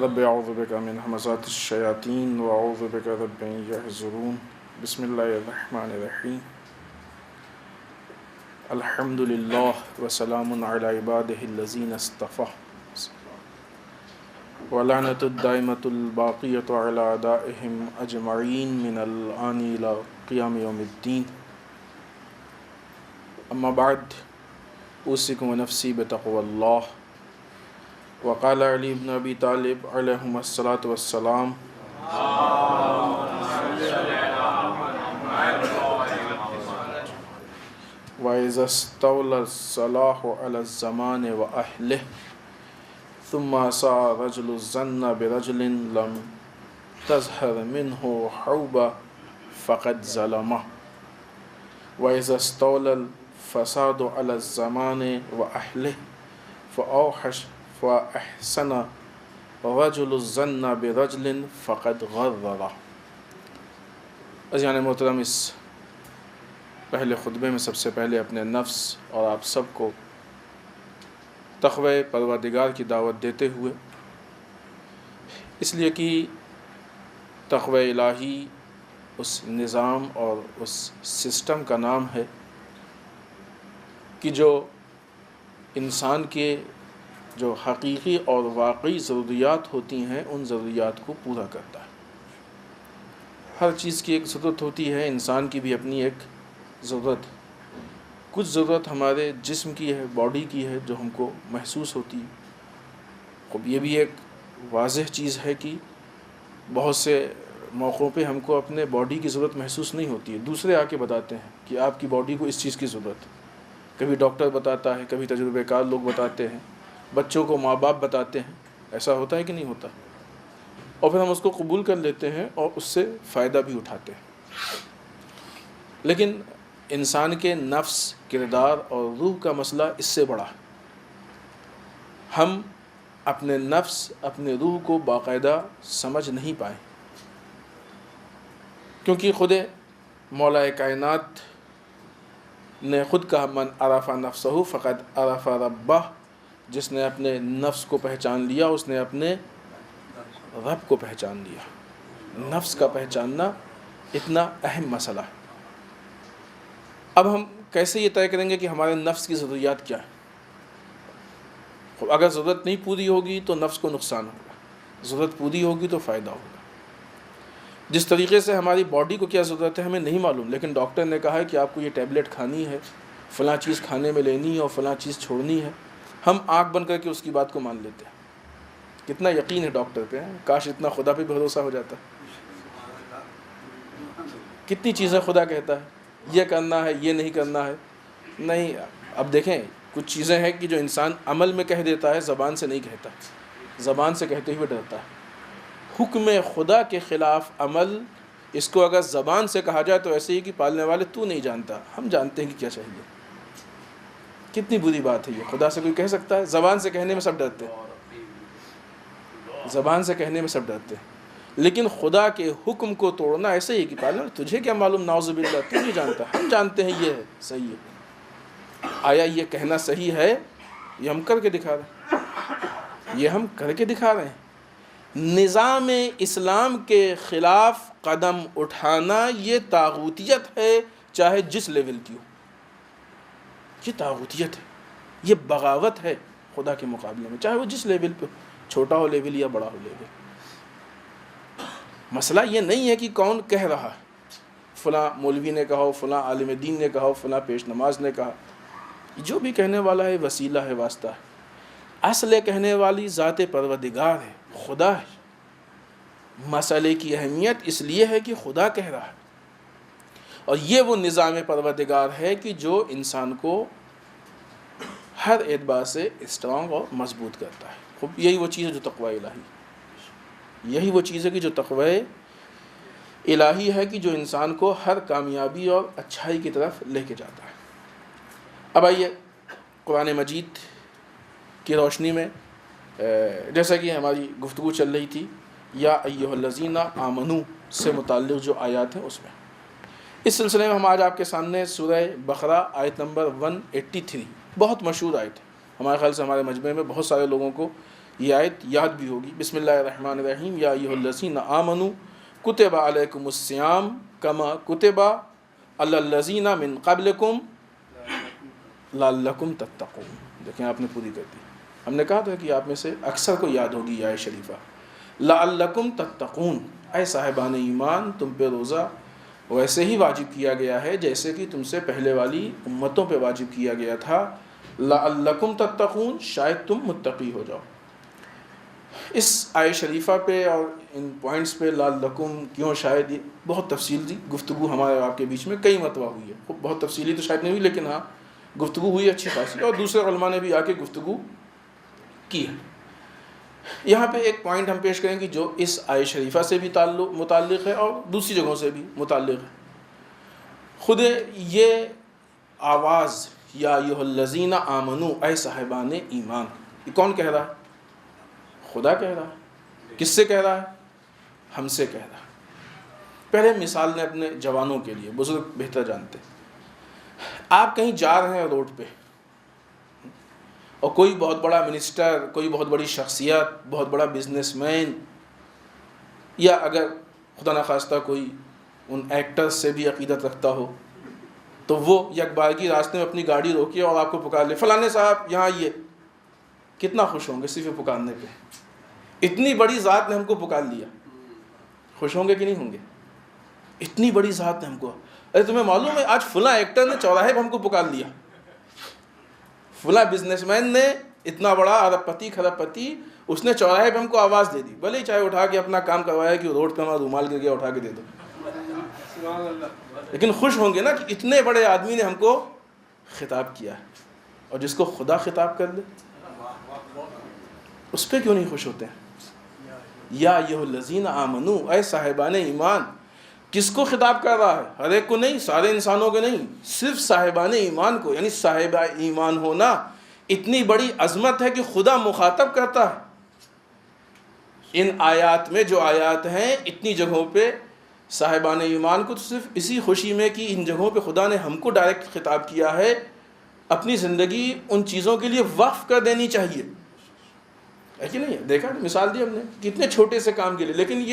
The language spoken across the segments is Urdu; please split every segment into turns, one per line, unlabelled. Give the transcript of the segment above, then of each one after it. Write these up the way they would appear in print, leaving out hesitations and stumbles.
رب اعوذ بک من همزات الشیاطین واعوذ بک رب ان یحضرون بسم اللہ الرحمن الرحیم الحمد للہ وسلام علی عبادہ الذین اصطفیٰ ولعنۃ الدائمۃ الباقیۃ علی اعدائہم اجمعین من الآن الی قیام یوم الدین اما بعد اوصیکم ونفسی بتقوی اللہ وقال علی بن ابی طالب علیہم الصلاۃ والسلام وَإِذَا اسْتَوْلَى الصَّلَاحُ عَلَى الزَّمَانِ وَأَهْلِهِ ثُمَّ أَسَاءَ الرَّجُلُ الظَّنَّ بِرَجُلٍ لَمْ تَظْهَرْ مِنْهُ حَوْبَةٌ فَقَدْ ظَلَمَهُ وَإِذَا اسْتَوْلَى الْفَسَادُ عَلَى الزَّمَانِ وَأَهْلِهِ فَأَحْسَنَ الرَّجُلُ الظَّنَّ بِرَجُلٍ فَقَدْ غَرَّرَ۔ عزیزان محترم، اس پہلے خطبے میں سب سے پہلے اپنے نفس اور آپ سب کو تقوی پروردگار کی دعوت دیتے ہوئے، اس لیے کہ تقوی الہی اس نظام اور اس سسٹم کا نام ہے کہ جو انسان کے جو حقیقی اور واقعی ضروریات ہوتی ہیں ان ضروریات کو پورا کرتا ہے۔ ہر چیز کی ایک ضرورت ہوتی ہے، انسان کی بھی اپنی ایک ضرورت، کچھ ضرورت ہمارے جسم کی ہے، باڈی کی ہے، جو ہم کو محسوس ہوتی ہے۔ خب یہ بھی ایک واضح چیز ہے کہ بہت سے موقعوں پہ ہم کو اپنے باڈی کی ضرورت محسوس نہیں ہوتی ہے، دوسرے آ کے بتاتے ہیں کہ آپ کی باڈی کو اس چیز کی ضرورت ہے۔ کبھی ڈاکٹر بتاتا ہے، کبھی تجربے کار لوگ بتاتے ہیں، بچوں کو ماں باپ بتاتے ہیں۔ ایسا ہوتا ہے کہ نہیں ہوتا؟ اور پھر ہم اس کو قبول کر لیتے ہیں اور اس سے فائدہ بھی اٹھاتے ہیں۔ لیکن انسان کے نفس، کردار اور روح کا مسئلہ اس سے بڑا ہے۔ ہم اپنے نفس، اپنے روح کو باقاعدہ سمجھ نہیں پائے، کیونکہ خود مولا کائنات نے خود کہا من عرف نفسہ فقد عرف ربہ، جس نے اپنے نفس کو پہچان لیا اس نے اپنے رب کو پہچان لیا۔ نفس کا پہچاننا اتنا اہم مسئلہ ہے۔ اب ہم کیسے یہ طے کریں گے کہ ہمارے نفس کی ضروریات کیا ہے؟ اگر ضرورت نہیں پوری ہوگی تو نفس کو نقصان ہوگا، ضرورت پوری ہوگی تو فائدہ ہوگا۔ جس طریقے سے ہماری باڈی کو کیا ضرورت ہے ہمیں نہیں معلوم، لیکن ڈاکٹر نے کہا ہے کہ آپ کو یہ ٹیبلٹ کھانی ہے، فلاں چیز کھانے میں لینی ہے اور فلاں چیز چھوڑنی ہے، ہم آنکھ بند کر کے اس کی بات کو مان لیتے ہیں۔ کتنا یقین ہے ڈاکٹر پہ، کاش اتنا خدا پہ بھروسہ ہو جاتا۔ کتنی چیزیں خدا کہتا ہے یہ کرنا ہے، یہ نہیں کرنا ہے، نہیں۔ اب دیکھیں کچھ چیزیں ہیں کہ جو انسان عمل میں کہہ دیتا ہے، زبان سے نہیں کہتا، زبان سے کہتے ہوئے ڈرتا ہے۔ حکم خدا کے خلاف عمل، اس کو اگر زبان سے کہا جائے تو ایسے ہی کہ پالنے والے تو نہیں جانتا، ہم جانتے ہیں کہ کیا چاہیے۔ کتنی بری بات ہے یہ، خدا سے کوئی کہہ سکتا ہے؟ زبان سے کہنے میں سب ڈرتے ہیں، زبان سے کہنے میں سب ڈرتے ہیں، لیکن خدا کے حکم کو توڑنا ایسے ہی کہ پالنے والے تجھے کیا معلوم، نعوذ باللہ، تو نہیں جانتا، ہم جانتے ہیں یہ ہے صحیح ہے۔ آیا یہ کہنا صحیح ہے؟ یہ ہم کر کے دکھا رہے ہیں، یہ ہم کر کے دکھا رہے ہیں۔ نظام اسلام کے خلاف قدم اٹھانا یہ طاغوتیت ہے، چاہے جس لیول کی ہو، یہ طاغوتیت ہے، یہ بغاوت ہے خدا کے مقابلے میں، چاہے وہ جس لیول پہ، چھوٹا ہو لیول یا بڑا ہو لیول۔ مسئلہ یہ نہیں ہے کہ کون کہہ رہا ہے، فلاں مولوی نے کہا ہو، فلاں عالم دین نے کہا ہو، فلاں پیش نماز نے کہا، جو بھی کہنے والا ہے وسیلہ ہے، واسطہ ہے۔ اصل کہنے والی ذات پروردگار ہے، خدا ہے۔ مسئلے کی اہمیت اس لیے ہے کہ خدا کہہ رہا ہے، اور یہ وہ نظام پروردگار ہے کہ جو انسان کو ہر اعتبار سے اسٹرانگ اور مضبوط کرتا ہے۔ یہی وہ چیز ہے جو تقوی الہی۔ یہی وہ چیز ہے کہ جو تقوی الہی ہے کہ جو انسان کو ہر کامیابی اور اچھائی کی طرف لے کے جاتا ہے۔ اب آئیے قرآن مجید کی روشنی میں جیسا کہ ہماری گفتگو چل رہی تھی یا ایھا الذین آمنو سے متعلق جو آیات ہیں اس میں، اس سلسلے میں ہم آج آپ کے سامنے سورہ بقرہ آیت نمبر 183، بہت مشہور آیت ہے، ہمارے خیال سے ہمارے مجمع میں بہت سارے لوگوں کو یہ آیت یاد بھی ہوگی۔ بسم اللہ الرحمن الرحیم، یا ایھا الذین آمنو کتب علیکم الصیام کما کتب علی الذین من قبلکم لعلکم تتقون۔ دیکھیں آپ نے پوری کر دی، ہم نے کہا تھا کہ آپ میں سے اکثر کو یاد ہوگی یہ آیت شریفہ، لعلکم تتقون، اے صاحبان ایمان تم پہ روزہ ویسے ہی واجب کیا گیا ہے جیسے کہ تم سے پہلے والی امتوں پہ واجب کیا گیا تھا، لعلکم تتقون، شاید تم متقی ہو جاؤ۔ اس آیت شریفہ پہ اور ان پوائنٹس پہ لعلکم کیوں شاید، یہ بہت تفصیلی گفتگو ہمارے آپ کے بیچ میں کئی مرتبہ ہوئی ہے، بہت تفصیلی تو شاید نہیں ہوئی لیکن ہاں گفتگو ہوئی اچھی خاصی، اور دوسرے علماء نے بھی آ کے گفتگو کی ہے۔ یہاں پہ ایک پوائنٹ ہم پیش کریں گے جو اس آیت شریفہ سے بھی متعلق ہے اور دوسری جگہوں سے بھی متعلق ہے۔ خود یہ آواز یا ایھا الذین آمنو، اے صاحبان ایمان، یہ کون کہہ رہا ہے؟ خدا کہہ رہا ہے۔ کس سے کہہ رہا ہے؟ ہم سے کہہ رہا ہے۔ پہلے مثال نے اپنے جوانوں کے لیے، بزرگ بہتر جانتے ہیں، آپ کہیں جا رہے ہیں روڈ پہ اور کوئی بہت بڑا منسٹر، کوئی بہت بڑی شخصیت، بہت بڑا بزنس مین، یا اگر خدا نخواستہ کوئی ان ایکٹرز سے بھی عقیدت رکھتا ہو تو وہ یکبارگی راستے میں اپنی گاڑی روکے اور آپ کو پکار لے، فلانے صاحب یہاں آئیے، کتنا خوش ہوں گے صرف یہ پکارنے پہ؟ اتنی بڑی ذات نے ہم کو پکار لیا، خوش ہوں گے کہ نہیں ہوں گے؟ اتنی بڑی ذات نے ہم کو، ارے تمہیں معلوم ہے آج فلاں ایکٹر نے چوراہے پہ ہم کو پکار لیا، فلاں بزنس مین نے، اتنا بڑا ارب پتی کھرب پتی، اس نے چوراہے پہ ہم کو آواز دے دی، بھلے ہی چاہے اٹھا کے اپنا کام کروایا کہ روڈ پہ ہمارا رومال گر گیا اٹھا کے دے دو، لیکن خوش ہوں گے نا کہ اتنے بڑے آدمی نے ہم کو خطاب کیا ہے۔ اور جس کو خدا خطاب کر دے اس پہ کیوں نہیں خوش ہوتے ہیں؟ یا ایھا الذین آمنو، اے صاحبان ایمان، کس کو خطاب کر رہا ہے؟ ہر ایک کو نہیں، سارے انسانوں کو نہیں، صرف صاحبان ایمان کو، یعنی صاحب ایمان ہونا اتنی بڑی عظمت ہے کہ خدا مخاطب کرتا ہے۔ ان آیات میں جو آیات ہیں اتنی جگہوں پہ صاحبان ایمان کو تو صرف اسی خوشی میں کہ ان جگہوں پہ خدا نے ہم کو ڈائریکٹ خطاب کیا ہے، اپنی زندگی ان چیزوں کے لیے وقف کر دینی چاہیے، ہے کہ نہیں؟ دیکھا مثال دی ہم نے کتنے چھوٹے سے کام کے لیے، لیکن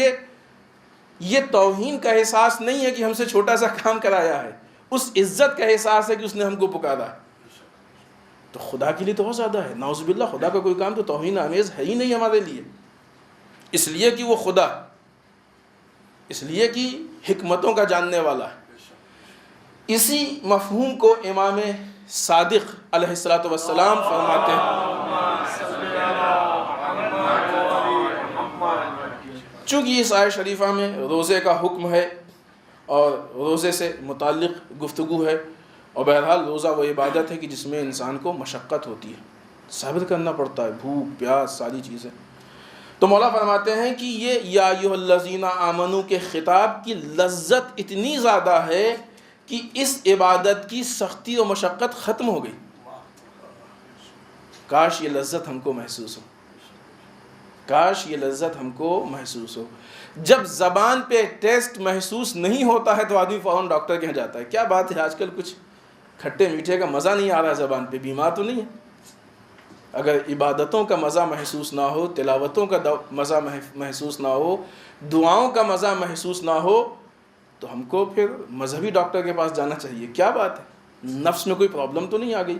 یہ توہین کا احساس نہیں ہے کہ ہم سے چھوٹا سا کام کرایا ہے، اس عزت کا احساس ہے کہ اس نے ہم کو پکارا ہے۔ تو خدا کے لیے تو بہت زیادہ ہے، نعوذ باللہ، خدا کا کوئی کام تو توہین آمیز ہے ہی نہیں ہمارے لیے، اس لیے کہ وہ خدا، اس لیے کہ حکمتوں کا جاننے والا ہے۔ اسی مفہوم کو امام صادق علیہ السلام فرماتے ہیں، چونکہ اس آیت شریفہ میں روزے کا حکم ہے اور روزے سے متعلق گفتگو ہے، اور بہرحال روزہ وہ عبادت ہے کہ جس میں انسان کو مشقت ہوتی ہے، صبر کرنا پڑتا ہے، بھوک پیاس ساری چیزیں، تو مولا فرماتے ہیں کہ یہ یا ایھا الذین آمنو کے خطاب کی لذت اتنی زیادہ ہے کہ اس عبادت کی سختی و مشقت ختم ہو گئی۔ کاش یہ لذت ہم کو محسوس ہو، کاش یہ لذت ہم کو محسوس ہو۔ جب زبان پہ ٹیسٹ محسوس نہیں ہوتا ہے تو آدمی فوراً ڈاکٹر کہہ جاتا ہے، کیا بات ہے آج کل کچھ کھٹے میٹھے کا مزہ نہیں آ رہا ہے زبان پہ، بیمار تو نہیں ہے؟ اگر عبادتوں کا مزہ محسوس نہ ہو، تلاوتوں کا مزہ محسوس نہ ہو، دعاؤں کا مزہ محسوس نہ ہو تو ہم کو پھر مذہبی ڈاکٹر کے پاس جانا چاہیے۔ کیا بات ہے، نفس میں کوئی پرابلم تو نہیں آ گئی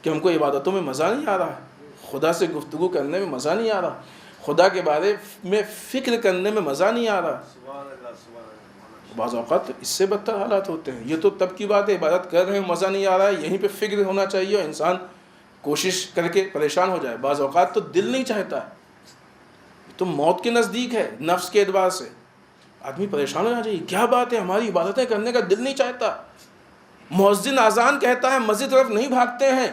کہ ہم کو عبادتوں میں مزہ نہیں آ رہا ہے، خدا سے گفتگو کرنے میں مزہ نہیں آ رہا، خدا کے بارے میں فکر کرنے میں مزہ نہیں آ رہا؟ بعض اوقات اس سے بدتر حالات ہوتے ہیں۔ یہ تو تب کی بات ہے عبادت کر رہے ہیں مزہ نہیں آ رہا ہے، یہیں پہ فکر ہونا چاہیے اور انسان کوشش کر کے پریشان ہو جائے۔ بعض اوقات تو دل نہیں چاہتا ہے، تو موت کے نزدیک ہے، نفس کے اعتبار سے آدمی پریشان ہونا چاہیے، کیا بات ہے ہماری عبادتیں کرنے کا دل نہیں چاہتا، مؤذن اذان کہتا ہے مسجد طرف نہیں بھاگتے ہیں۔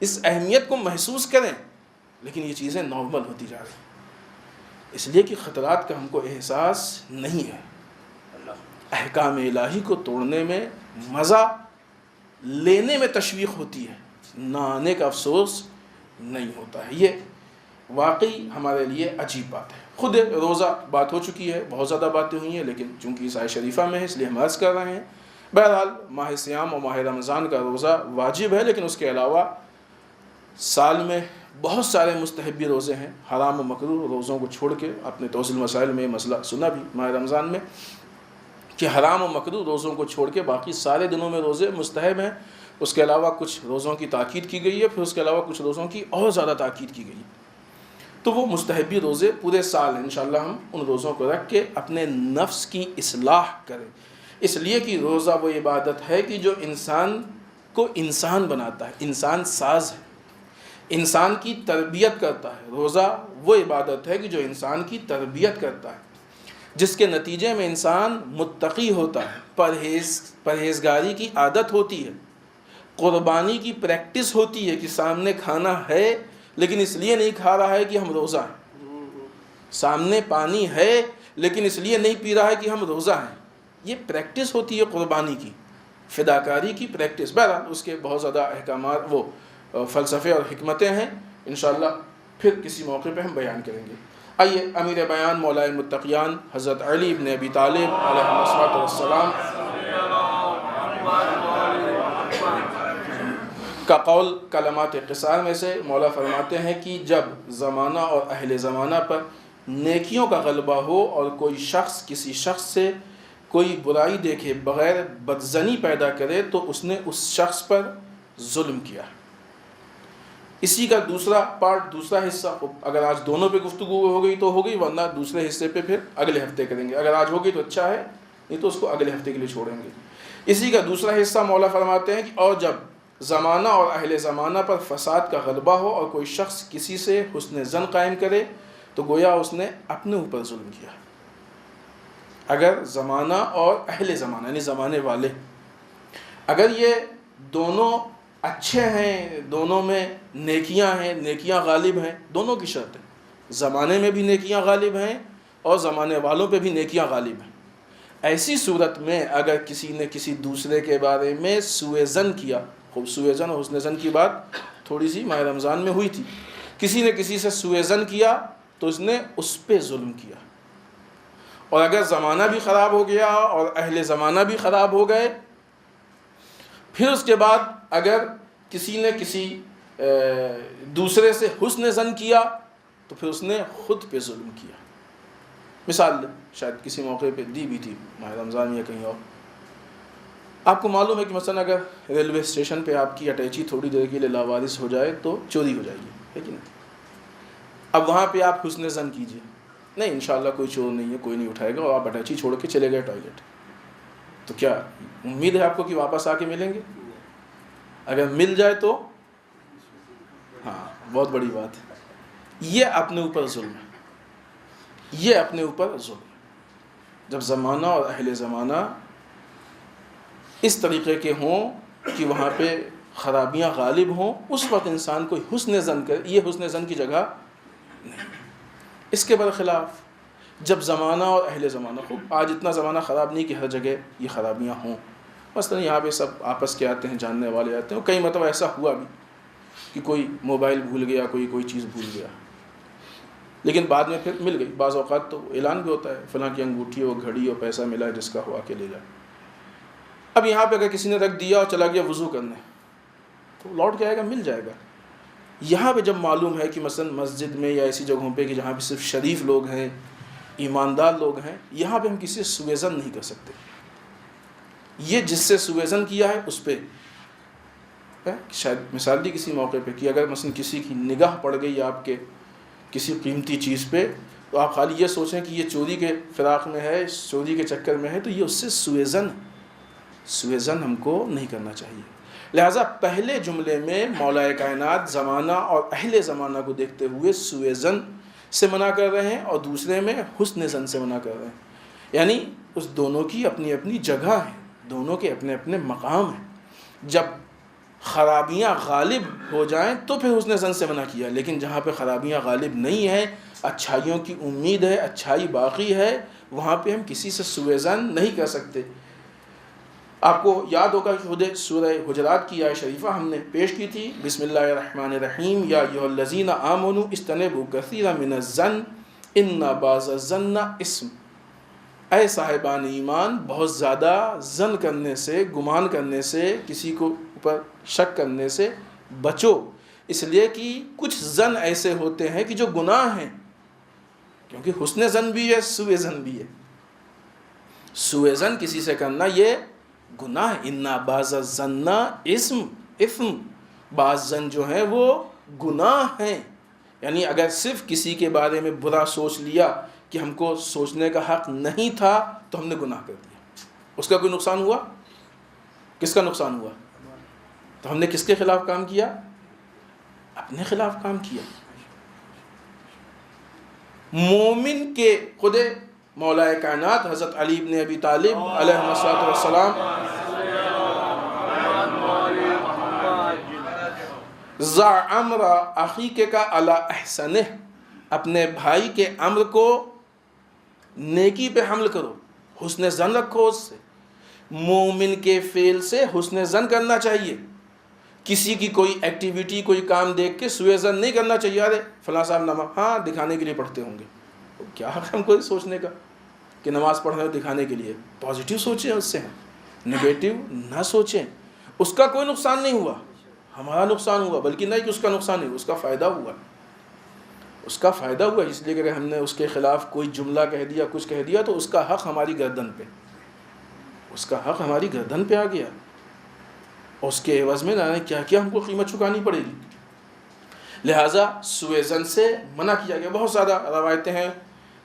اس اہمیت کو محسوس کریں، لیکن یہ چیزیں نارمل ہوتی جا رہی ہیں۔ اس لیے کہ خطرات کا ہم کو احساس نہیں ہے. احکام الہی کو توڑنے میں مزہ لینے میں تشویق ہوتی ہے، نہ آنے کا افسوس نہیں ہوتا ہے. یہ واقعی ہمارے لیے عجیب بات ہے. خود روزہ بات ہو چکی ہے، بہت زیادہ باتیں ہوئی ہیں، لیکن چونکہ اس آیت شریفہ میں ہے اس لیے ہم عرض کر رہے ہیں. بہرحال ماہ سیام اور ماہ رمضان کا روزہ واجب ہے، لیکن اس کے علاوہ سال میں بہت سارے مستحبی روزے ہیں. حرام و مکروہ روزوں کو چھوڑ کے، اپنے توضیح المسائل میں یہ مسئلہ سنا بھی ماہ رمضان میں، کہ حرام و مکروہ روزوں کو چھوڑ کے باقی سارے دنوں میں روزے مستحب ہیں. اس کے علاوہ کچھ روزوں کی تاکید کی گئی ہے، پھر اس کے علاوہ کچھ روزوں کی اور زیادہ تاکید کی گئی ہے. تو وہ مستحبی روزے پورے سال ہیں، انشاءاللہ ہم ان روزوں کو رکھ کے اپنے نفس کی اصلاح کریں. اس لیے کہ روزہ وہ عبادت ہے کہ جو انسان کو انسان بناتا ہے، انسان ساز ہے، انسان کی تربیت کرتا ہے. روزہ وہ عبادت ہے کہ جو انسان کی تربیت کرتا ہے، جس کے نتیجے میں انسان متقی ہوتا ہے، پرہیزگاری کی عادت ہوتی ہے، قربانی کی پریکٹس ہوتی ہے کہ سامنے کھانا ہے لیکن اس لیے نہیں کھا رہا ہے کہ ہم روزہ ہیں، سامنے پانی ہے لیکن اس لیے نہیں پی رہا ہے کہ ہم روزہ ہیں. یہ پریکٹس ہوتی ہے قربانی کی، فداکاری کی پریکٹس. بہرحال اس کے بہت زیادہ احکامات، وہ فلسفے اور حکمتیں ہیں، انشاءاللہ پھر کسی موقع پہ ہم بیان کریں گے. آئیے امیر بیان مولا المتقیان حضرت علی بن ابی طالب علیہ السلام کا قول کلمات قصار میں سے مولا فرماتے ہیں کہ جب زمانہ اور اہل زمانہ پر نیکیوں کا غلبہ ہو اور کوئی شخص کسی شخص سے کوئی برائی دیکھے بغیر بدظنی پیدا کرے تو اس نے اس شخص پر ظلم کیا. اسی کا دوسرا پارٹ، دوسرا حصہ، اگر آج دونوں پہ گفتگو ہو گئی تو ہو گئی، ورنہ دوسرے حصے پہ پھر اگلے ہفتے کریں گے. اگر آج ہوگی تو اچھا ہے، نہیں تو اس کو اگلے ہفتے کے لیے چھوڑیں گے. اسی کا دوسرا حصہ مولا فرماتے ہیں کہ اور جب زمانہ اور اہل زمانہ پر فساد کا غلبہ ہو اور کوئی شخص کسی سے حسن ظن قائم کرے تو گویا اس نے اپنے اوپر ظلم کیا. اگر زمانہ اور اہل زمانہ یعنی زمانے والے، اگر یہ دونوں اچھے ہیں، دونوں میں نیکیاں ہیں، نیکیاں غالب ہیں، دونوں کی شرط ہے. زمانے میں بھی نیکیاں غالب ہیں اور زمانے والوں پہ بھی نیکیاں غالب ہیں. ایسی صورت میں اگر کسی نے کسی دوسرے کے بارے میں سوء ظن کیا، خوب سوء ظن اور حسن ظن کی بات تھوڑی سی ماہ رمضان میں ہوئی تھی، کسی نے کسی سے سوء ظن کیا تو اس نے اس پہ ظلم کیا. اور اگر زمانہ بھی خراب ہو گیا اور اہل زمانہ بھی خراب ہو گئے، پھر اس کے بعد اگر کسی نے کسی دوسرے سے حسن ظن کیا تو پھر اس نے خود پہ ظلم کیا. مثال شاید کسی موقع پہ دی بھی تھی ماہ رمضان یا کہیں اور. آپ کو معلوم ہے کہ مثلا اگر ریلوے اسٹیشن پہ آپ کی اٹیچی تھوڑی دیر کے لیے لاوارث ہو جائے تو چوری ہو جائے گی، ہے کہ نہیں؟ اب وہاں پہ آپ حسن ظن کیجئے، نہیں انشاءاللہ کوئی چور نہیں ہے، کوئی نہیں اٹھائے گا، اور آپ اٹیچی چھوڑ کے چلے گئے ٹوائلٹ، تو کیا امید ہے آپ کو کہ واپس آ کے ملیں گے؟ اگر مل جائے تو ہاں بہت بڑی بات ہے. یہ اپنے اوپر ظلم ہے، یہ اپنے اوپر ظلم ہے. جب زمانہ اور اہل زمانہ اس طریقے کے ہوں کہ وہاں پہ خرابیاں غالب ہوں، اس وقت انسان کو حسن ظن کرے، یہ حسن ظن کی جگہ نہیں. اس کے برخلاف جب زمانہ اور اہل زمانہ، خوب آج اتنا زمانہ خراب نہیں کہ ہر جگہ یہ خرابیاں ہوں، مثلا یہاں پہ سب آپس کے آتے ہیں، جاننے والے آتے ہیں. کئی مرتبہ ایسا ہوا بھی کہ کوئی موبائل بھول گیا، کوئی چیز بھول گیا، لیکن بعد میں پھر مل گئی. بعض اوقات تو اعلان بھی ہوتا ہے فلاں کی انگوٹھی ہو، گھڑی ہو، پیسہ ملا، جس کا ہوا کے لے جائے. اب یہاں پہ اگر کسی نے رکھ دیا اور چلا گیا وضو کرنے تو لوٹ کے آئے گا، مل جائے گا. یہاں پہ جب معلوم ہے کہ مثلا مسجد میں یا ایسی جگہوں پہ کہ جہاں پہ صرف شریف لوگ ہیں، ایماندار لوگ ہیں، یہاں پہ ہم کسی سے سوء ظن نہیں کر سکتے. یہ جس سے سوء ظن کیا ہے اس پہ شاید مثال دی کسی موقع پہ کہ اگر مثلا کسی کی نگاہ پڑ گئی آپ کے کسی قیمتی چیز پہ، تو آپ خالی یہ سوچیں کہ یہ چوری کے فراق میں ہے، چوری کے چکر میں ہے، تو یہ اس سے سوء ظن ہم کو نہیں کرنا چاہیے. لہٰذا پہلے جملے میں مولا کائنات زمانہ اور اہل زمانہ کو دیکھتے ہوئے سوء ظن سے منع کر رہے ہیں اور دوسرے میں حسن ظن سے منع کر رہے ہیں. یعنی اس دونوں کی اپنی اپنی جگہ ہے، دونوں کے اپنے اپنے مقام ہیں. جب خرابیاں غالب ہو جائیں تو پھر حسن ظن سے منع کیا، لیکن جہاں پہ خرابیاں غالب نہیں ہیں اچھائیوں کی امید ہے، اچھائی باقی ہے، وہاں پہ ہم کسی سے سوء ظن نہیں کر سکتے۔ آپ کو یاد ہوگا کہ خود سورہ حجرات کی آیت شریفہ ہم نے پیش کی تھی، بسم اللہ الرحمن الرحیم، یا ایھا الذین آمنوا اجتنبوا کثیرا من الظن ان بعض الظن اسم۔ اے صاحبان ایمان، بہت زیادہ ظن کرنے سے، گمان کرنے سے، کسی کو اوپر شک کرنے سے بچو، اس لیے کہ کچھ ظن ایسے ہوتے ہیں کہ جو گناہ ہیں، کیونکہ حسن ظن بھی ہے، سوء ظن بھی ہے۔ سوء ظن کسی سے کرنا یہ گناہ ہے، ان بعض الظن اسم، بعض ظن جو ہیں وہ گناہ ہیں۔ یعنی اگر صرف کسی کے بارے میں برا سوچ لیا کہ ہم کو سوچنے کا حق نہیں تھا تو ہم نے گناہ کر دیا، اس کا کوئی نقصان ہوا؟ کس کا نقصان ہوا؟ تو ہم نے کس کے خلاف کام کیا؟ اپنے خلاف کام کیا۔ مومن کے خود مولا کائنات حضرت علی بن ابی طالب علیہ الصلوۃ والسلام ذا امر اخیک کا علی احسنہ، اپنے بھائی کے امر کو نیکی پہ حمل کرو، حسن ظن رکھو اس سے۔ مومن کے فعل سے حسن ظن کرنا چاہیے، کسی کی کوئی ایکٹیویٹی، کوئی کام دیکھ کے سوء ظن نہیں کرنا چاہیے، ارے فلاں صاحب نماز ہاں دکھانے کے لیے پڑھتے ہوں گے، کیا حق ہم کو سوچنے کا کہ نماز پڑھ رہے ہو دکھانے کے لیے؟ پازیٹیو سوچیں اس سے، نگیٹیو نہ سوچیں۔ اس کا کوئی نقصان نہیں ہوا، ہمارا نقصان ہوا، بلکہ نہیں کہ اس کا نقصان نہیں، اس کا فائدہ ہوا، اس کا فائدہ ہوا، اس لیے کہ اگر ہم نے اس کے خلاف کوئی جملہ کہہ دیا، کچھ کہہ دیا، تو اس کا حق ہماری گردن پہ، اس کا حق ہماری گردن پہ آ گیا، اس کے عوض میں نہ کیا کیا ہم کو قیمت چکانی پڑے گی۔ لہٰذا سوء ظن سے منع کیا گیا۔ بہت زیادہ روایتیں ہیں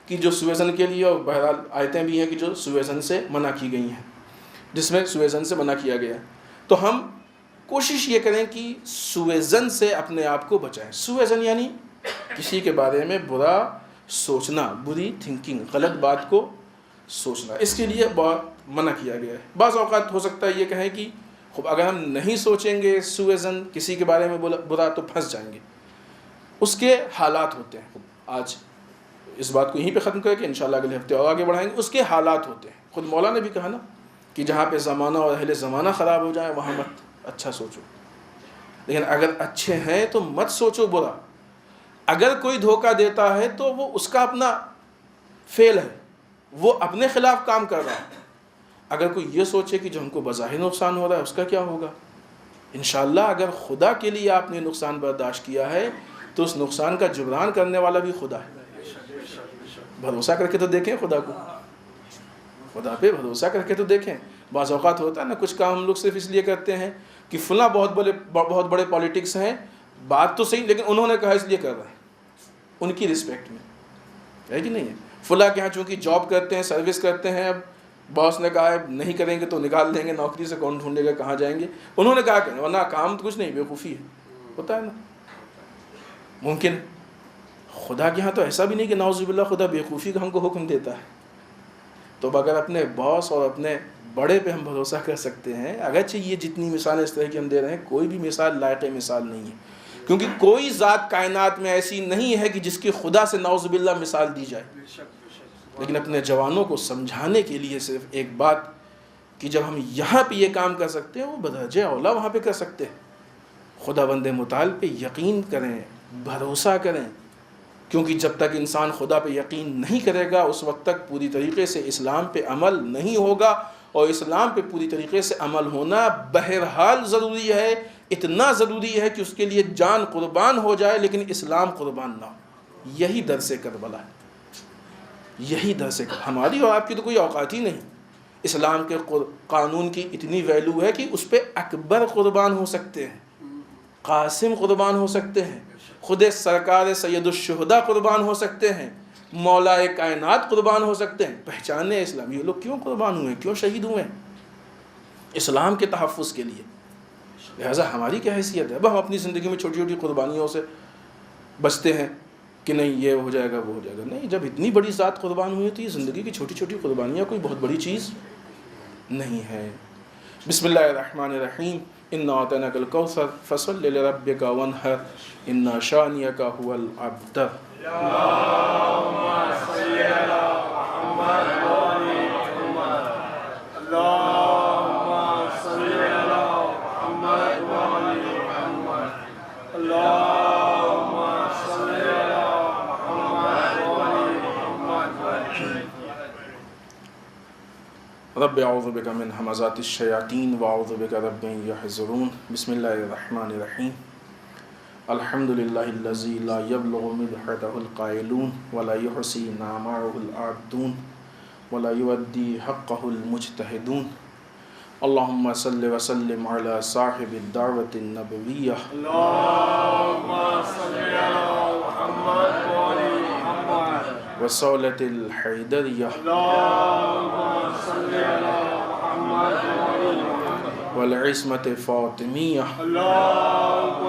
کہ جو سوء ظن کے لیے، اور بہرحال آیتیں بھی ہیں کہ جو سوء ظن سے منع کی گئی ہیں، جس میں سوء ظن سے منع کیا گیا ہے۔ تو ہم کوشش یہ کریں کہ سوء ظن سے اپنے آپ کو بچائیں۔ سوء ظن یعنی کسی کے بارے میں برا سوچنا، بری تھنکنگ، غلط بات کو سوچنا، اس کے لیے بہت منع کیا گیا ہے۔ بعض اوقات ہو سکتا ہے یہ کہیں کہ اگر ہم نہیں سوچیں گے سوء ظن کسی کے بارے میں برا تو پھنس جائیں گے۔ اس کے حالات ہوتے ہیں، آج اس بات کو یہیں پہ ختم کر کے انشاءاللہ اگلے ہفتے اور آگے بڑھائیں گے۔ اس کے حالات ہوتے ہیں، خود مولا نے بھی کہا نا کہ جہاں پہ زمانہ اور اہل زمانہ خراب ہو جائے وہاں مت اچھا سوچو، لیکن اگر اچھے ہیں تو مت سوچو برا۔ اگر کوئی دھوکہ دیتا ہے تو وہ اس کا اپنا فعل ہے، وہ اپنے خلاف کام کر رہا ہے۔ اگر کوئی یہ سوچے کہ جو ہم کو بظاہر نقصان ہو رہا ہے اس کا کیا ہوگا، انشاءاللہ اگر خدا کے لیے آپ نے نقصان برداشت کیا ہے تو اس نقصان کا جبران کرنے والا بھی خدا ہے۔ بھروسہ کر کے تو دیکھیں خدا کو، خدا پہ بھروسہ کر کے تو دیکھیں۔ بعض اوقات ہوتا ہے نا، کچھ کام ہم لوگ صرف اس لیے کرتے ہیں کہ فلاں بہت بڑے پالیٹکس ہیں، بات تو صحیح لیکن انہوں نے کہا اس لیے کر رہے ہیں، ان کی رسپیکٹ میں ہے کہ نہیں ہے۔ فلاں کے ہاں چونکہ جاب کرتے ہیں، سروس کرتے ہیں، اب باس نے کہا ہے نہیں کریں گے تو نکال دیں گے نوکری سے، کون ڈھونڈے گا، کہاں جائیں گے، انہوں نے کہا کہ ورنہ کام تو کچھ نہیں، بیوقوفی ہے، ہوتا ہے نا، ممکن ہے۔ خدا کے ہاں تو ایسا بھی نہیں کہ نعوذ باللہ خدا بیوقوفی کا ہم کو حکم دیتا ہے۔ تو اگر اپنے باس اور اپنے بڑے پہ ہم بھروسہ کر سکتے ہیں، اگرچہ یہ جتنی مثالیں اس طرح کی ہم دے رہے ہیں کوئی بھی مثال لائق مثال نہیں ہے، کیونکہ کوئی ذات کائنات میں ایسی نہیں ہے کہ جس کی خدا سے نعوذ باللہ مثال دی جائے۔ لیکن اپنے جوانوں کو سمجھانے کے لیے صرف ایک بات کہ جب ہم یہاں پہ یہ کام کر سکتے ہیں وہ بدرجہ اولا وہاں پہ کر سکتے ہیں۔ خدا بند متعال پہ یقین کریں، بھروسہ کریں، کیونکہ جب تک انسان خدا پہ یقین نہیں کرے گا اس وقت تک پوری طریقے سے اسلام پہ عمل نہیں ہوگا، اور اسلام پہ پوری طریقے سے عمل ہونا بہرحال ضروری ہے، اتنا ضروری ہے کہ اس کے لیے جان قربان ہو جائے لیکن اسلام قربان نہ ہو۔ یہی درس کربلا ہے، یہی درس کربلا۔ ہماری اور آپ کی تو کوئی اوقات ہی نہیں۔ اسلام کے قانون کی اتنی ویلو ہے کہ اس پہ اکبر قربان ہو سکتے ہیں، قاسم قربان ہو سکتے ہیں، خود سرکار سید الشہداء قربان ہو سکتے ہیں، مولا کائنات قربان ہو سکتے ہیں۔ پہچانے اسلام، یہ لوگ کیوں قربان ہوئے، کیوں شہید ہوئے؟ اسلام کے تحفظ کے لیے۔ لہٰذا ہماری کیا حیثیت ہے؟ اب ہم اپنی زندگی میں چھوٹی چھوٹی قربانیوں سے بچتے ہیں کہ نہیں یہ ہو جائے گا وہ ہو جائے گا۔ نہیں، جب اتنی بڑی ذات قربان ہوئی تو یہ زندگی کی چھوٹی چھوٹی قربانیاں کوئی بہت بڑی چیز نہیں ہے۔ بسم اللہ الرحمن الرحیم، انا اعطیناک الکوثر فصل لربک وانحر ان شانئک ھو الابتر۔ رب اعوذ بک من ہمزات الشیاطین واعوذ بک رب ان یحضرون بسم اللہ الرحمن الرحیم الحمد للہ الذی لا یبلغ مدحتہ القائلون ولا یحصی نعماءہ العابدون ولا یؤدی حقہ المجتہدون اللہم صل وسلم علی صاحب الدعوۃ النبویہ
اللہم صل علی محمد وعلی محمد
وصولۃ الحیدریہ
اللہم صل علی محمد وعلی محمد
والعصمۃ فاطمیہ
اللہم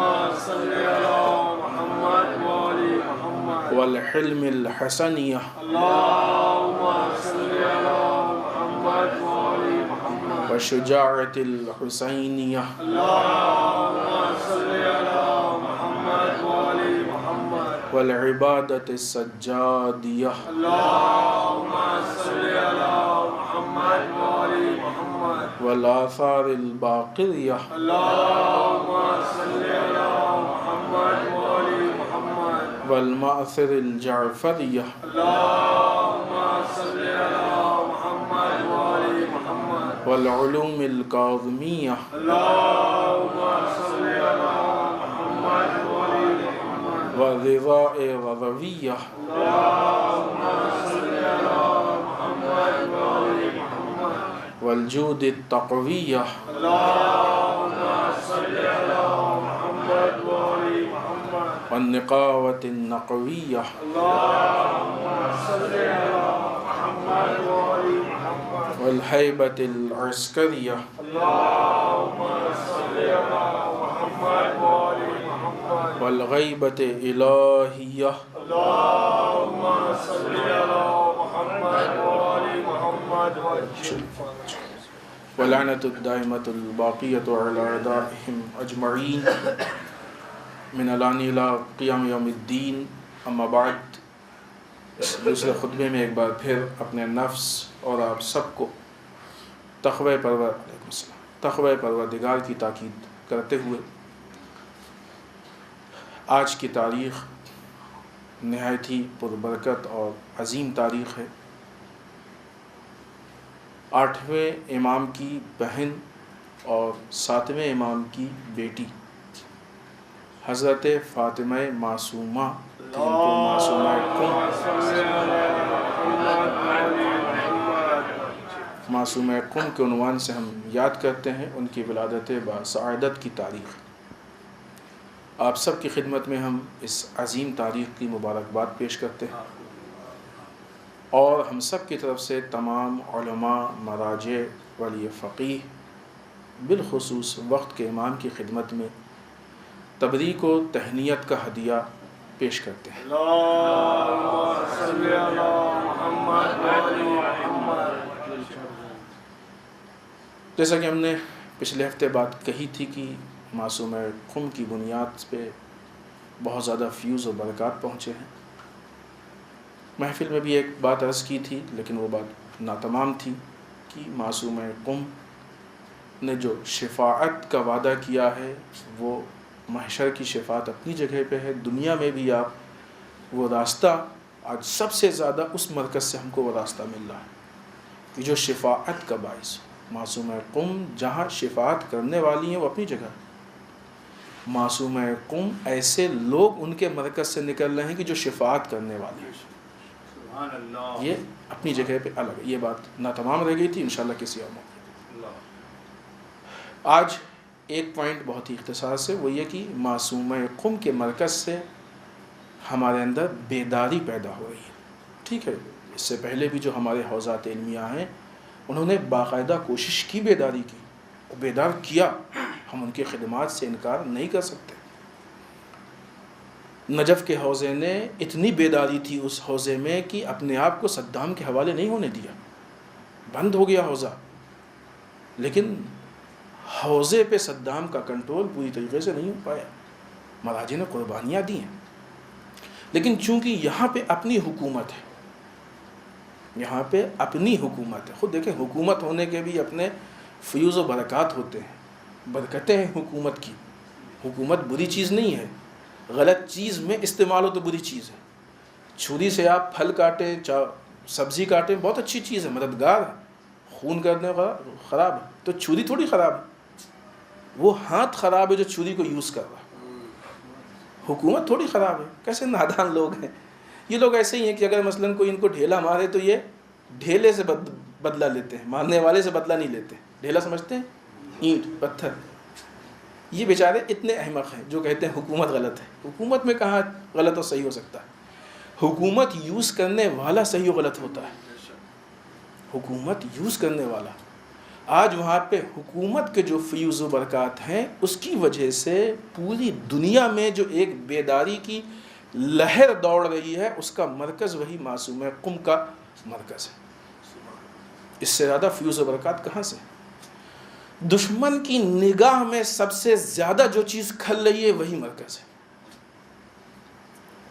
صل علی محمد وعلی محمد
والحلم الحسنیہ
اللہم صل علی محمد وعلی محمد
والشجاعۃ الحسینیہ
اللہم صل علی محمد وعلی محمد
والعبادۃ السجادیہ
اللہم صل علی محمد وعلی محمد
والآثار الباقیہ
اللہم صل علی محمد وعلی محمد
والمأثر الجعفریہ
اللہم صل علی محمد وعلی محمد
والعلوم الکاظمیہ
اللہم صل علی محمد وعلی محمد
والرضاء رضویہ
اللہم صل علی محمد وعلی محمد
والجود التقویہ
اللہم صل علی محمد وعلی محمد
والنقاوۃ النقویہ
اللہم صل علی محمد وعلی محمد
والہیبۃ العسکریہ
اللہم صل علی محمد وعلی محمد
والغیبۃ الہیہ
اللہم صل علی محمد وعلی محمد
ولعنۃ الدائمۃ الباقیۃ علی اعدائہم اجمعین من الان الی قیام یوم الدین اما بعد. اس دوسرے خطبے میں ایک بار پھر اپنے نفس اور آپ سب کو تقوی پروردگار کی تاکید کرتے ہوئے آج کی تاریخ نہایت ہی پربرکت اور عظیم تاریخ ہے. 8ویں امام کی بہن اور 7ویں امام کی بیٹی حضرت فاطمہ معصومہ جن کو معصومہ قم کے عنوان سے ہم یاد کرتے ہیں، ان کی ولادت بسعادت کی تاریخ. آپ سب کی خدمت میں ہم اس عظیم تاریخ کی مبارکباد پیش کرتے ہیں اور ہم سب کی طرف سے تمام علماء، مراجع، ولی فقیہ، بالخصوص وقت کے امام کی خدمت میں تبریک و تہنیت کا ہدیہ پیش کرتے ہیں.
اللہم صل علی محمد وعلی محمد.
جیسا کہ ہم نے پچھلے ہفتے بات کہی تھی کہ معصومہ قم کی بنیاد پہ بہت زیادہ فیوز و برکات پہنچے ہیں. محفل میں بھی ایک بات عرض کی تھی لیکن وہ بات ناتمام تھی کہ معصومہ قم نے جو شفاعت کا وعدہ کیا ہے وہ محشر کی شفاعت اپنی جگہ پہ ہے. دنیا میں بھی آپ وہ راستہ آج سب سے زیادہ اس مرکز سے ہم کو وہ راستہ مل رہا ہے کہ جو شفاعت کا باعث. معصومہ قم جہاں شفاعت کرنے والی ہیں وہ اپنی جگہ. معصومہ قم ایسے لوگ ان کے مرکز سے نکل رہے ہیں کہ جو شفاعت کرنے والے ہیں. یہ اپنی جگہ پہ الگ ہے. یہ بات ناتمام رہ گئی تھی، انشاءاللہ کسی اور موقع. آج ایک پوائنٹ بہت ہی اختصار سے وہ یہ کہ معصومہ قم کے مرکز سے ہمارے اندر بیداری پیدا ہو رہی ہے. ٹھیک ہے، اس سے پہلے بھی جو ہمارے حوزات علمیہ ہیں انہوں نے باقاعدہ کوشش کی بیداری کی، بیدار کیا. ہم ان کی خدمات سے انکار نہیں کر سکتے. نجف کے حوزے نے اتنی بیداری تھی اس حوزے میں کہ اپنے آپ کو صدام کے حوالے نہیں ہونے دیا، بند ہو گیا حوزہ. لیکن حوزے پہ صدام کا کنٹرول پوری طریقے سے نہیں ہو پایا. مراجع نے قربانیاں دی ہیں. لیکن چونکہ یہاں پہ اپنی حکومت ہے، یہاں پہ اپنی حکومت ہے، خود دیکھیں حکومت ہونے کے بھی اپنے فیوز و برکات ہوتے ہیں، برکتیں ہیں حکومت کی. حکومت بری چیز نہیں ہے، غلط چیز میں استعمال ہو تو بری چیز ہے. چھری سے آپ پھل کاٹیں، سبزی کاٹیں، بہت اچھی چیز ہے، مددگار ہے. خون کرنے کا خراب ہے تو چھری تھوڑی خراب ہے، وہ ہاتھ خراب ہے جو چھری کو یوز کر رہا ہے. حکومت تھوڑی خراب ہے. کیسے نادان لوگ ہیں یہ لوگ. ایسے ہی ہیں کہ اگر مثلاً کوئی ان کو ڈھیلا مارے تو یہ ڈھیلے سے بدلہ لیتے ہیں، مارنے والے سے بدلہ نہیں لیتے. ڈھیلا سمجھتے ہیں؟ اینٹ پتھر. یہ بیچارے اتنے احمق ہیں جو کہتے ہیں حکومت غلط ہے. حکومت میں کہاں غلط اور صحیح ہو سکتا ہے؟ حکومت یوز کرنے والا صحیح و غلط ہوتا ہے. حکومت یوز کرنے والا. آج وہاں پہ حکومت کے جو فیوز و برکات ہیں اس کی وجہ سے پوری دنیا میں جو ایک بیداری کی لہر دوڑ رہی ہے اس کا مرکز وہی معصوم قم کا مرکز ہے. اس سے زیادہ فیوز و برکات کہاں سے؟ دشمن کی نگاہ میں سب سے زیادہ جو چیز کھل رہی ہے وہی مرکز ہے.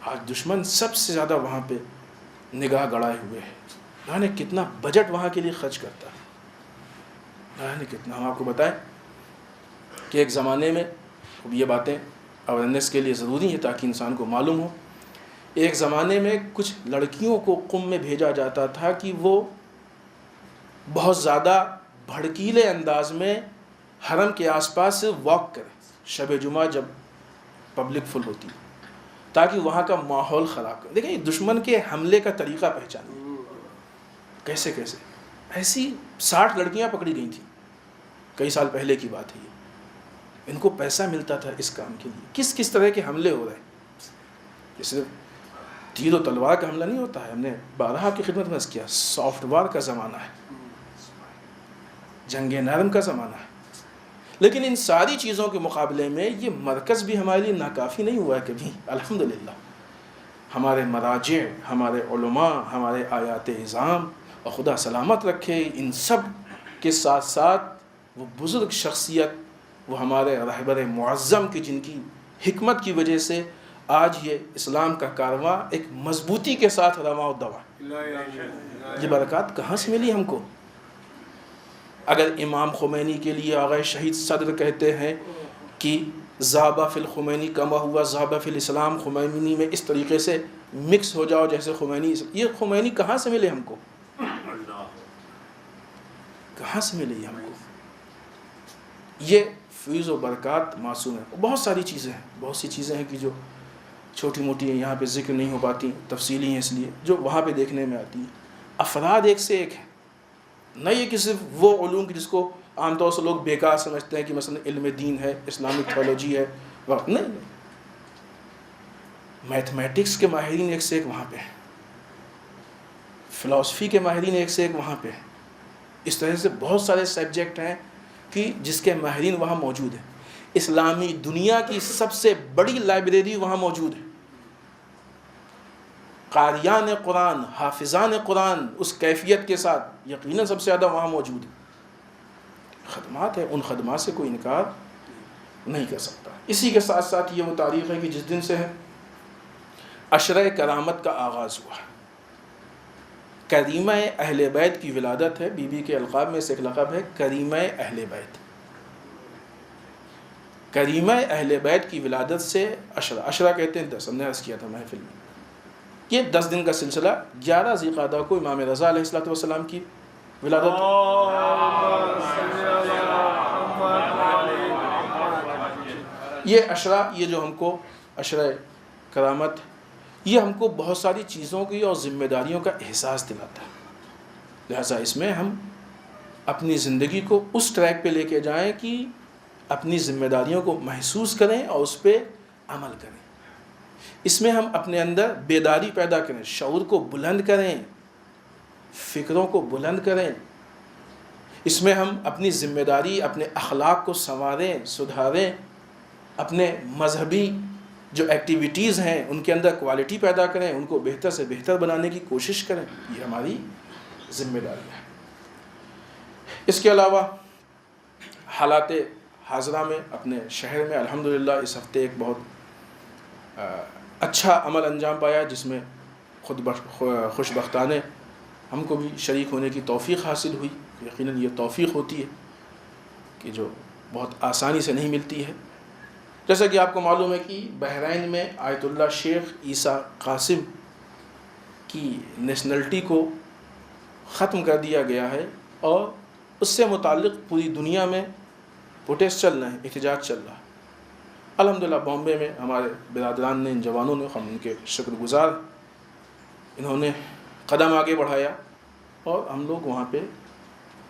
آج دشمن سب سے زیادہ وہاں پہ نگاہ گڑائے ہوئے ہے. یعنی کتنا بجٹ وہاں کے لیے خرچ کرتا ہے، یعنی کتنا. ہم آپ کو بتائیں کہ ایک زمانے میں، اب یہ باتیں اویرنیس کے لیے ضروری ہیں تاکہ انسان کو معلوم ہو، ایک زمانے میں کچھ لڑکیوں کو قم میں بھیجا جاتا تھا کہ وہ بہت زیادہ بھڑکیلے انداز میں حرم کے آس پاس واک کریں شب جمعہ جب پبلک فل ہوتی، تاکہ وہاں کا ماحول خراب کریں. دیکھیں دشمن کے حملے کا طریقہ پہچانیں کیسے کیسے. ایسی 60 لڑکیاں پکڑی گئی تھیں، کئی سال پہلے کی بات ہے یہ. ان کو پیسہ ملتا تھا اس کام کے لیے. کس کس طرح کے حملے ہو رہے ہیں؟ یہ صرف تیر و تلوار کا حملہ نہیں ہوتا ہے. ہم نے بارہا کی خدمت میں عرض کیا، سافٹ وار کا زمانہ ہے، جنگ نرم کا زمانہ ہے. لیکن ان ساری چیزوں کے مقابلے میں یہ مرکز بھی ہمارے لیے ناکافی نہیں ہوا ہے کبھی. الحمدللہ ہمارے مراجع، ہمارے علماء، ہمارے آیات اعظام، اور خدا سلامت رکھے ان سب کے ساتھ ساتھ وہ بزرگ شخصیت، وہ ہمارے رہبر معظم کی جن کی حکمت کی وجہ سے آج یہ اسلام کا کارواں ایک مضبوطی کے ساتھ رواں و دواں. یہ برکات کہاں سے ملی ہم کو؟ اگر امام خمینی کے لیے آغا شہید صدر کہتے ہیں کہ ذابہ فی الخمینی کما ہوا ذابہ فی الاسلام، خمینی میں اس طریقے سے مکس ہو جاؤ جیسے خمینی. یہ خمینی کہاں سے ملے ہم کو؟ کہاں سے ملے یہ ہم کو؟ یہ فیض و برکات معصوم ہے. بہت ساری چیزیں ہیں، بہت سی چیزیں ہیں کہ جو چھوٹی موٹی ہیں، یہاں پہ ذکر نہیں ہو پاتی، تفصیلی ہیں اس لیے، جو وہاں پہ دیکھنے میں آتی ہیں. افراد ایک سے ایک ہیں، نہ یہ کہ صرف وہ علوم کی جس کو عام طور سے لوگ بیکار سمجھتے ہیں کہ مثلا علم دین ہے، اسلامک تھیولوجی ہے، نہیں. میتھمیٹکس کے ماہرین ایک سے ایک وہاں پہ ہیں، فلسفی کے ماہرین ایک سے ایک وہاں پہ ہیں. اس طرح سے بہت سارے سبجیکٹ ہیں کہ جس کے ماہرین وہاں موجود ہیں. اسلامی دنیا کی سب سے بڑی لائبریری وہاں موجود ہے. قاریان قرآن، حافظان قرآن اس کیفیت کے ساتھ یقیناً سب سے زیادہ وہاں موجود ہے. خدمات ہیں، ان خدمات سے کوئی انکار نہیں کر سکتا. اسی کے ساتھ ساتھ یہ وہ تاریخ ہے کہ جس دن سے ہے عشرہ کرامت کا آغاز ہوا. کریمہ اہل بیت کی ولادت ہے. بی بی کے القاب میں سے ایک لقب ہے کریمہ اہل بیت. کریمہ اہل بیت کی ولادت سے عشرہ کہتے ہیں 10. ہم نے عرض کیا تھا محفل میں، یہ 10 دن کا سلسلہ. 11 ذی القعدہ کو امام رضا علیہ السلام کی ولادت. یہ عشرہ، یہ جو ہم کو عشرہ کرامت، یہ ہم کو بہت ساری چیزوں کی اور ذمہ داریوں کا احساس دلاتا ہے. لہٰذا اس میں ہم اپنی زندگی کو اس ٹریک پہ لے کے جائیں کہ اپنی ذمہ داریوں کو محسوس کریں اور اس پہ عمل کریں. اس میں ہم اپنے اندر بیداری پیدا کریں، شعور کو بلند کریں، فکروں کو بلند کریں. اس میں ہم اپنی ذمہ داری، اپنے اخلاق کو سنواریں، سدھاریں. اپنے مذہبی جو ایکٹیویٹیز ہیں ان کے اندر کوالٹی پیدا کریں، ان کو بہتر سے بہتر بنانے کی کوشش کریں. یہ ہماری ذمہ داری ہے. اس کے علاوہ حالات حاضرہ میں اپنے شہر میں الحمدللہ اس ہفتے ایک بہت اچھا عمل انجام پایا جس میں خوش بختانے ہم کو بھی شریک ہونے کی توفیق حاصل ہوئی. یقیناً یہ توفیق ہوتی ہے کہ جو بہت آسانی سے نہیں ملتی ہے. جیسا کہ آپ کو معلوم ہے کہ بحرین میں آیت اللہ شیخ عیسیٰ قاسم کی نیشنلٹی کو ختم کر دیا گیا ہے اور اس سے متعلق پوری دنیا میں پروٹیسٹ چل رہے ہیں, احتجاج چل رہا ہے. الحمدللہ بامبے میں ہمارے برادران نے, ان جوانوں نے, ہم ان کے شکر گزار, انہوں نے قدم آگے بڑھایا اور ہم لوگ وہاں پہ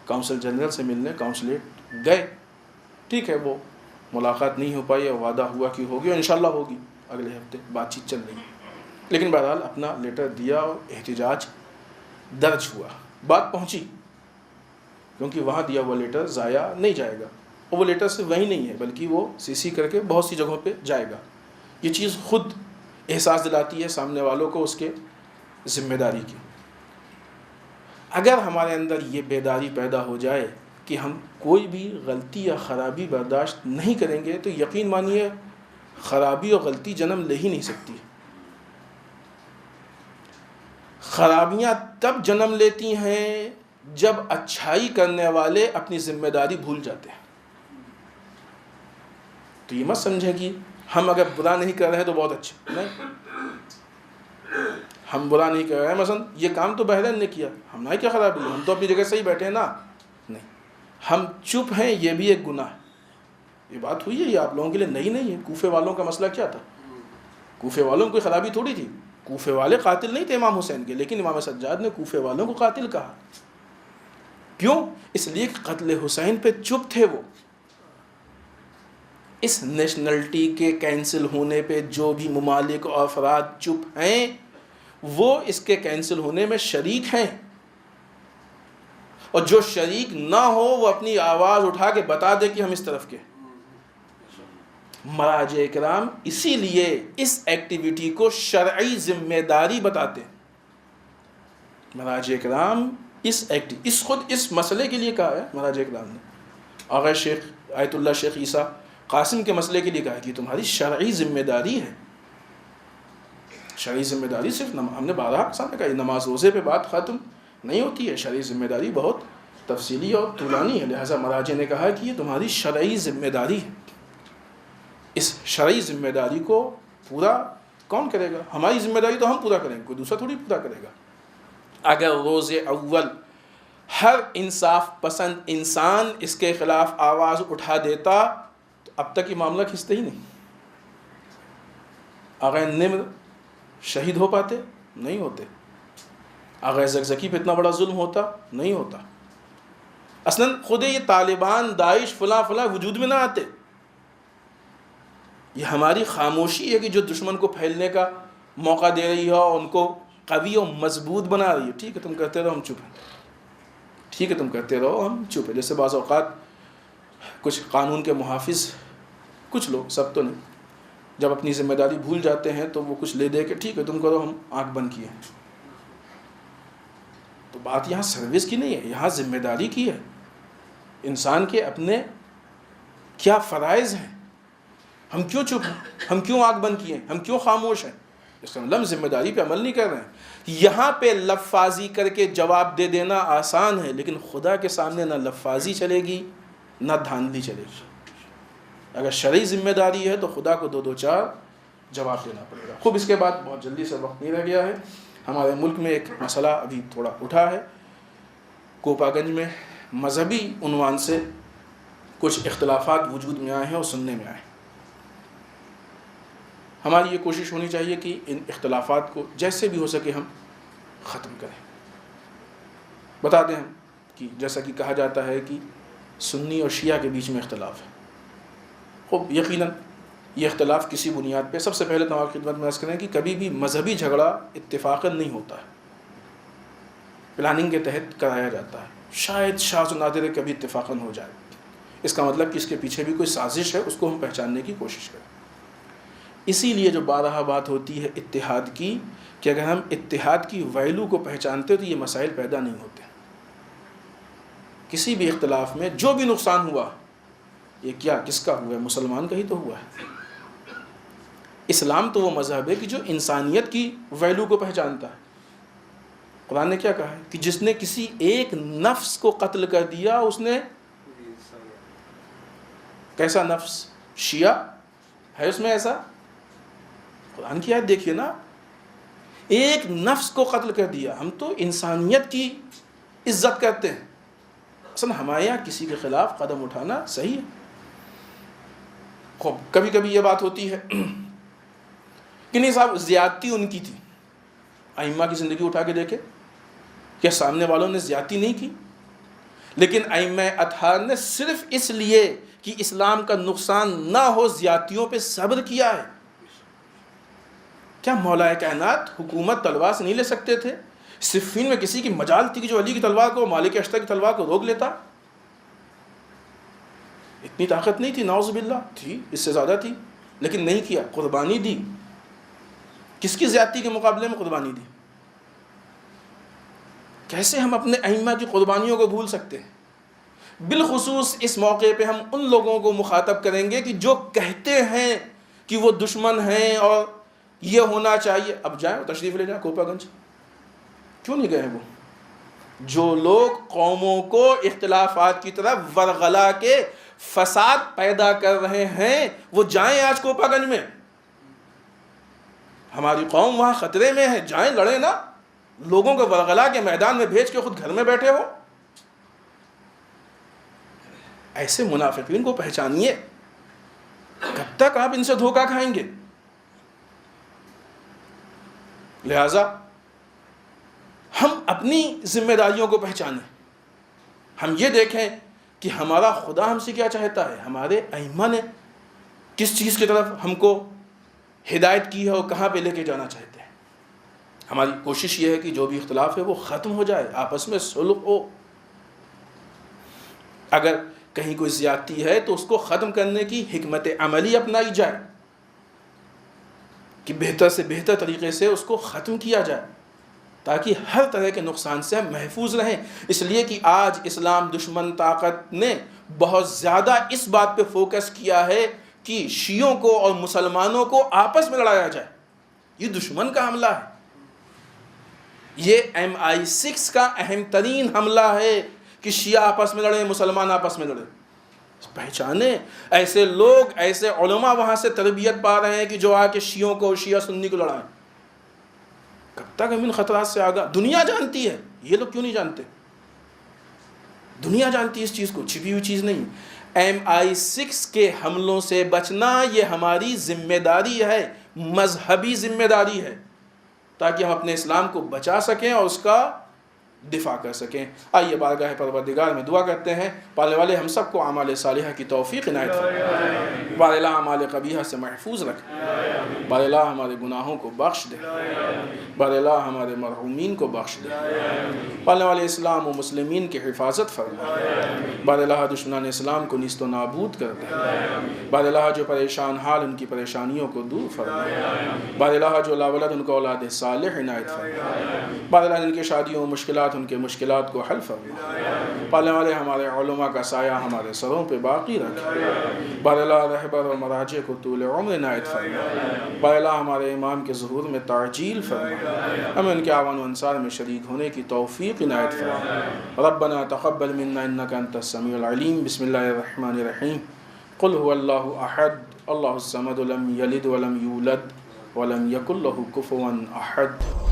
کونسل جنرل سے ملنے کونسلیٹ گئے. ٹھیک ہے, وہ ملاقات نہیں ہو پائی اور وعدہ ہوا کہ ہوگی اور انشاءاللہ ہوگی, اگلے ہفتے بات چیت چل رہی ہے. لیکن بہرحال اپنا لیٹر دیا اور احتجاج درج ہوا, بات پہنچی, کیونکہ وہاں دیا ہوا لیٹر ضائع نہیں جائے گا, اور وہ لیٹر صرف وہی نہیں ہے بلکہ وہ CC کر کے بہت سی جگہوں پہ جائے گا. یہ چیز خود احساس دلاتی ہے سامنے والوں کو اس کے ذمہ داری کی. اگر ہمارے اندر یہ بیداری پیدا ہو جائے کہ ہم کوئی بھی غلطی یا خرابی برداشت نہیں کریں گے تو یقین مانیے خرابی اور غلطی جنم لے ہی نہیں سکتی. خرابیاں تب جنم لیتی ہیں جب اچھائی کرنے والے اپنی ذمہ داری بھول جاتے ہیں. تو یہ مت سمجھیں کہ ہم اگر برا نہیں کر رہے ہیں تو بہت اچھا, نہیں, ہم برا نہیں کر رہے ہیں. مثلا یہ کام تو بحرین نے کیا, ہم نے کیا خرابی, ہم تو اپنی جگہ صحیح بیٹھے ہیں نا. نہیں, ہم چپ ہیں, یہ بھی ایک گناہ ہے. یہ بات ہوئی ہے, یہ آپ لوگوں کے لیے نہیں ہے. کوفے والوں کا مسئلہ کیا تھا؟ کوفے والوں کو کوئی خرابی تھوڑی تھی. کوفے والے قاتل نہیں تھے امام حسین کے, لیکن امام سجاد نے کوفے والوں کو قاتل کہا. کیوں؟ اس لیے کہ قتل حسین پہ چپ تھے وہ. اس نیشنلٹی کے کینسل ہونے پہ جو بھی ممالک اور افراد چپ ہیں وہ اس کے کینسل ہونے میں شریک ہیں, اور جو شریک نہ ہو وہ اپنی آواز اٹھا کے بتا دے کہ ہم اس طرف کے. مراجع کرام اسی لیے اس ایکٹیویٹی کو شرعی ذمہ داری بتاتے ہیں. مراجع کرام اس مسئلے کے لیے کہا ہے مراجع کرام نے. آغا شیخ آیت اللہ شیخ عیسیٰ قاسم کے مسئلے کے لیے کہا کہ تمہاری شرعی ذمہ داری ہے. شرعی ذمہ داری صرف ہم نے بارہا سامنے کہا, نماز روزے پہ بات ختم نہیں ہوتی ہے. شرعی ذمہ داری بہت تفصیلی اور طولانی ہے. لہٰذا مراجع نے کہا کہ یہ تمہاری شرعی ذمہ داری ہے. اس شرعی ذمہ داری کو پورا کون کرے گا؟ ہماری ذمہ داری تو ہم پورا کریں گے, کوئی دوسرا تھوڑی پورا کرے گا. اگر روز اول ہر انصاف پسند انسان اس کے خلاف آواز اٹھا دیتا تو اب تک یہ معاملہ کھنچتے ہی نہیں. آغا نمر شہید ہو پاتے؟ نہیں ہوتے. آغا زکزکی پہ اتنا بڑا ظلم ہوتا؟ نہیں ہوتا. اصلاً خود یہ طالبان داعش فلاں وجود میں نہ آتے. یہ ہماری خاموشی ہے کہ جو دشمن کو پھیلنے کا موقع دے رہی ہے اور ان کو قوی اور مضبوط بنا رہی ہے. ٹھیک ہے تم کرتے رہو, ہم چپ ہیں. ٹھیک ہے تم کرتے رہو, ہم چپ ہیں. جیسے بعض اوقات کچھ قانون کے محافظ, کچھ لوگ, سب تو نہیں, جب اپنی ذمہ داری بھول جاتے ہیں تو وہ کچھ لے دے کے ٹھیک ہے تم کرو, ہم آنکھ بند کیے. تو بات یہاں سروس کی نہیں ہے, یہاں ذمہ داری کی ہے. انسان کے اپنے کیا فرائض ہیں, ہم کیوں چپ ہیں, ہم کیوں آنکھ بند کیے, ہم کیوں خاموش ہیں؟ اس کا مطلب ذمہ داری پہ عمل نہیں کر رہے ہیں. یہاں پہ لفاظی کر کے جواب دے دینا آسان ہے, لیکن خدا کے سامنے نہ لفاظی چلے گی نہ دھاندلی چلے گی. اگر شرعی ذمہ داری ہے تو خدا کو 2-4 جواب دینا پڑے گا. خوب اس کے بعد بہت جلدی سے وقت نہیں رہ گیا ہے. ہمارے ملک میں ایک مسئلہ ابھی تھوڑا اٹھا ہے. کوپا گنج میں مذہبی عنوان سے کچھ اختلافات وجود میں آئے ہیں اور سننے میں آئے ہیں. ہماری یہ کوشش ہونی چاہیے کہ ان اختلافات کو جیسے بھی ہو سکے ہم ختم کریں. بتا دیں ہم کہ جیسا کہ کہا جاتا ہے کہ سنی اور شیعہ کے بیچ میں اختلاف ہے. خوب یقیناً یہ اختلاف کسی بنیاد پہ, سب سے پہلے تو آپ خدمت میں عرض کریں کہ کبھی بھی مذہبی جھگڑا اتفاقاً نہیں ہوتا ہے, پلاننگ کے تحت کرایا جاتا ہے. شاید شاذ و نادر کبھی اتفاقاً ہو جائے. اس کا مطلب کہ اس کے پیچھے بھی کوئی سازش ہے, اس کو ہم پہچاننے کی کوشش کریں. اسی لیے جو بارہا بات ہوتی ہے اتحاد کی, کہ اگر ہم اتحاد کی ویلیو کو پہچانتے تو یہ مسائل پیدا نہیں ہوتے. کسی بھی اختلاف میں جو بھی نقصان ہوا, یہ کیا کس کا ہوا ہے؟ مسلمان کا ہی تو ہوا ہے. اسلام تو وہ مذہب ہے کہ جو انسانیت کی ویلیو کو پہچانتا ہے۔ قرآن نے کیا کہا ہے کہ جس نے کسی ایک نفس کو قتل کر دیا اس نے، کیسا نفس؟ شیعہ ہے اس میں ایسا؟ قرآن کی آیت دیکھیے نا، ایک نفس کو قتل کر دیا۔ ہم تو انسانیت کی عزت کرتے ہیں، اصلا ہمارے یہاں کسی کے خلاف قدم اٹھانا صحیح ہے۔ خوب کبھی کبھی یہ بات ہوتی ہے کہ نہیں صاحب زیادتی ان کی تھی، ائمہ کی زندگی اٹھا کے دیکھے، کیا سامنے والوں نے زیادتی نہیں کی؟ لیکن ائمہ اطہار نے صرف اس لیے کہ اسلام کا نقصان نہ ہو زیادتیوں پہ صبر کیا ہے۔ کیا مولا کائنات حکومت تلوار سے نہیں لے سکتے تھے؟ صفین میں کسی کی مجال تھی کہ جو علی کی تلوار کو، مالک اشتر کی تلوار کو روک لیتا؟ اتنی طاقت نہیں تھی، نعوذ باللہ، تھی، اس سے زیادہ تھی، لیکن نہیں کیا، قربانی دی۔ کس کی زیادتی کے مقابلے میں قربانی دی؟ کیسے ہم اپنے ائمہ کی قربانیوں کو بھول سکتے ہیں؟ بالخصوص اس موقع پہ ہم ان لوگوں کو مخاطب کریں گے کہ جو کہتے ہیں کہ وہ دشمن ہیں اور یہ ہونا چاہیے۔ اب جائیں، تشریف لے جائیں کوپا گنج، کیوں نہیں گئے وہ؟ جو لوگ قوموں کو اختلافات کی طرف ورغلا کے فساد پیدا کر رہے ہیں وہ جائیں آج کوپا گنج میں۔ ہماری قوم وہاں خطرے میں ہے، جائیں لڑیں نا۔ لوگوں کو ورغلا کے میدان میں بھیج کے خود گھر میں بیٹھے ہو۔ ایسے منافقین کو پہچانیے، کب تک آپ ان سے دھوکہ کھائیں گے؟ لہذا ہم اپنی ذمہ داریوں کو پہچانیں، ہم یہ دیکھیں کہ ہمارا خدا ہم سے کیا چاہتا ہے، ہمارے ائمہ نے کس چیز کی طرف ہم کو ہدایت کی ہے اور کہاں پہ لے کے جانا چاہتے ہیں۔ ہماری کوشش یہ ہے کہ جو بھی اختلاف ہے وہ ختم ہو جائے، آپس میں صلح ہو۔ اگر کہیں کوئی زیادتی ہے تو اس کو ختم کرنے کی حکمت عملی اپنائی جائے کہ بہتر سے بہتر طریقے سے اس کو ختم کیا جائے تاکہ ہر طرح کے نقصان سے ہم محفوظ رہیں۔ اس لیے کہ آج اسلام دشمن طاقت نے بہت زیادہ اس بات پہ فوکس کیا ہے کہ شیعوں کو اور مسلمانوں کو آپس میں لڑایا جائے۔ یہ دشمن کا حملہ ہے، یہ MI6 کا اہم ترین حملہ ہے کہ شیعہ آپس میں لڑیں، مسلمان آپس میں لڑیں۔ پہچانے ایسے لوگ، ایسے علماء وہاں سے تربیت پا رہے ہیں کہ جو آ کے شیعوں کو، شیعہ سنی کو لڑائیں۔ کب تک ہم ان خطرات سے آگاہ؟ دنیا جانتی ہے، یہ لوگ کیوں نہیں جانتے؟ دنیا جانتی ہے اس چیز کو، چھپی ہوئی چیز نہیں۔ MI6 کے حملوں سے بچنا یہ ہماری ذمہ داری ہے، مذہبی ذمہ داری ہے، تاکہ ہم اپنے اسلام کو بچا سکیں اور اس کا دفاع کر سکیں۔ آئیے بارگاہ پروردگار میں دعا کرتے ہیں، پالنے والے ہم سب کو اعمال صالحہ کی توفیق عنایت فرمائے، بار الہ اعمال قبیحہ سے محفوظ رکھے، بار الہ ہمارے گناہوں کو بخش دے، بار الہ ہمارے مرحومین کو بخش دے، پالنے والے اسلام و مسلمین کی حفاظت فرمائے، بار الہ دشمنان اسلام کو نیست و نابود کر دے، بار الہ جو پریشان حال ان کی پریشانیوں کو دور فرمائے، بار الہ جو لا ولد ان کو اولاد صالح عنایت فرمائے، بار الہ ان کی شادیوں و مشکلات، ان کے مشکلات کو حل فرمائے، پالنے والے ہمارے علماء کا سایہ ہمارے سروں پہ باقی رکھے، بار الہ رہبر اور مراجع کو طول عمر عنایت فرمائے، بار الہ ہمارے امام کے ظہور میں تعجیل فرمائے، ہمیں ان کے اعوان و انصار میں شریک ہونے کی توفیق عنایت فرمائے۔ ربنا تقبل منا انک انت السمیع العلیم۔ بسم اللہ الرحمن الرحیم۔ قل هو اللہ احد اللہ الصمد لم یلد ولم یولد ولم یکن له کفوا احد۔